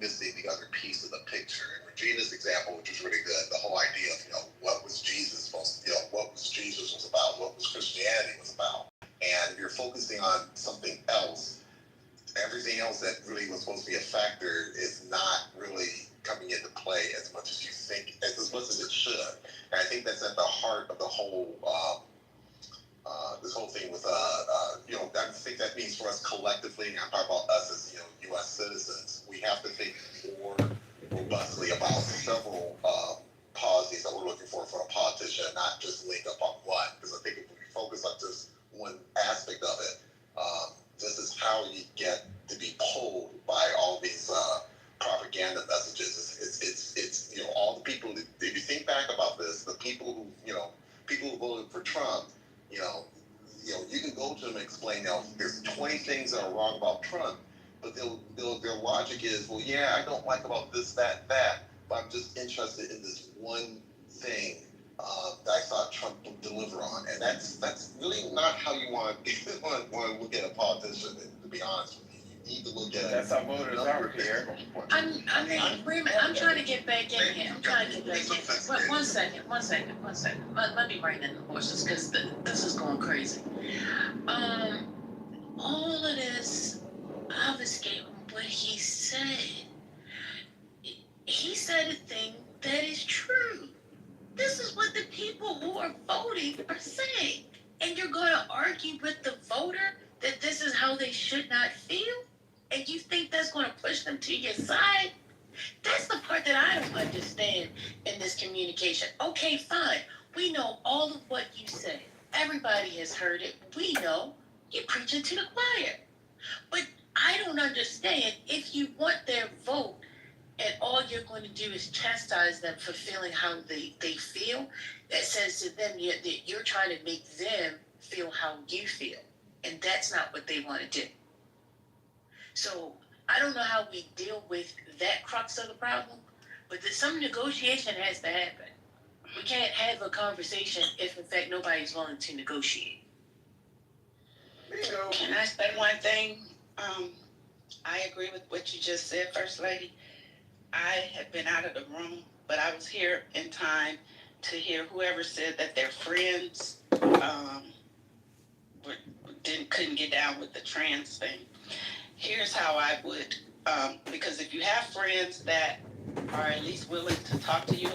missing the other piece of the picture. And Regina's example, which was really good, the whole idea of, what was Jesus supposed to, what was Jesus was about, what was Christianity was about. And if you're focusing on something else, everything else that really was supposed to be a factor is not really coming into play as much as you think, as much as it should. And I think that's at the heart of the whole, this whole thing with, I think that means for us collectively, and I'm talking about us as, U.S. citizens, we have to think more robustly about several policies that we're looking for a politician, and not just link up on one. Because I think if we focus on just one aspect of it, this is how you get to be pulled by all these propaganda messages. It's all the people. If you think back about this, the people who voted for Trump, you can go to them and explain, there's 20 things that are wrong about Trump, but their logic is, well, yeah, I don't like about this, that, but I'm just interested in this one thing that I thought Trump would deliver on, and that's really not how you want to look at a politician. To be honest with you, you need to look at. That's how voters are here. I'm trying to get back in here. One second. Let me bring in the horses because this is going crazy. All of this obfuscating what he said. He said a thing that is true. This is what the people who are voting are saying. And you're going to argue with the voter that this is how they should not feel? And you think that's going to push them to your side? That's the part that I don't understand in this communication. Okay, fine. We know all of what you said. Everybody has heard it. We know you're preaching to the choir. But I don't understand if you want their vote and all you're going to do is chastise them for feeling how they feel, that says to them that you're trying to make them feel how you feel. And that's not what they want to do. So I don't know how we deal with that crux of the problem, but some negotiation has to happen. We can't have a conversation if, in fact, nobody's willing to negotiate. Can I say one thing? I agree with what you just said, First Lady. I had been out of the room, but I was here in time to hear whoever said that their friends couldn't get down with the trans thing. Here's how I would, because if you have friends that are at least willing to talk to you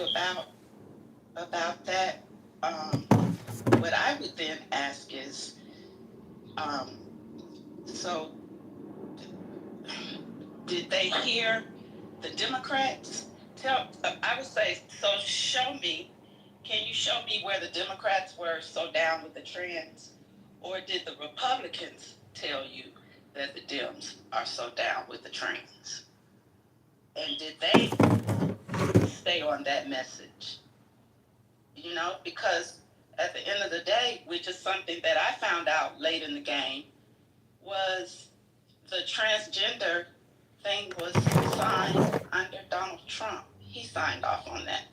about that, what I would then ask is, so did they hear the Democrats I would say, so can you show me where the Democrats were so down with the trans? Or did the Republicans tell you that the Dems are so down with the trans? And did they stay on that message? Because at the end of the day, which is something that I found out late in the game, was the transgender thing was signed under Donald Trump. He signed off on that.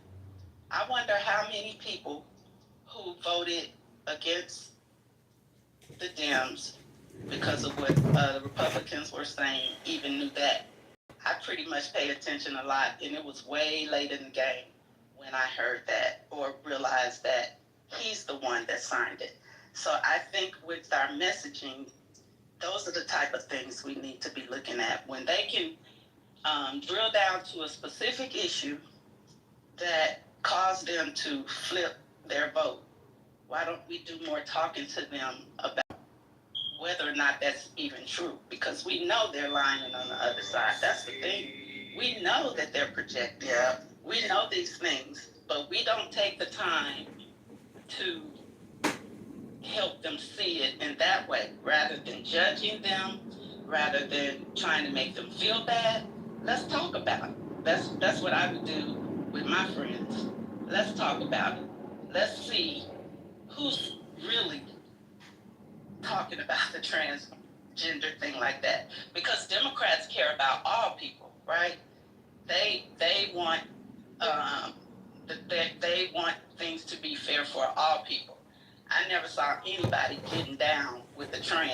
I wonder how many people who voted against the Dems because of what the Republicans were saying even knew that. I pretty much paid attention a lot, and it was way late in the game when I heard that or realized that he's the one that signed it. So I think with our messaging, those are the type of things we need to be looking at. When they can drill down to a specific issue that caused them to flip their vote, why don't we do more talking to them about whether or not that's even true? Because we know they're lying on the other side. That's the thing. We know that they're projecting. Yeah. We know these things, but we don't take the time to help them see it in that way, rather than judging them, rather than trying to make them feel bad. Let's talk about it. That's what I would do with my friends. Let's talk about it. Let's see who's really talking about the transgender thing like that. Because Democrats care about all people, right? They want they want things to be fair for all people. I never saw anybody getting down with the trans.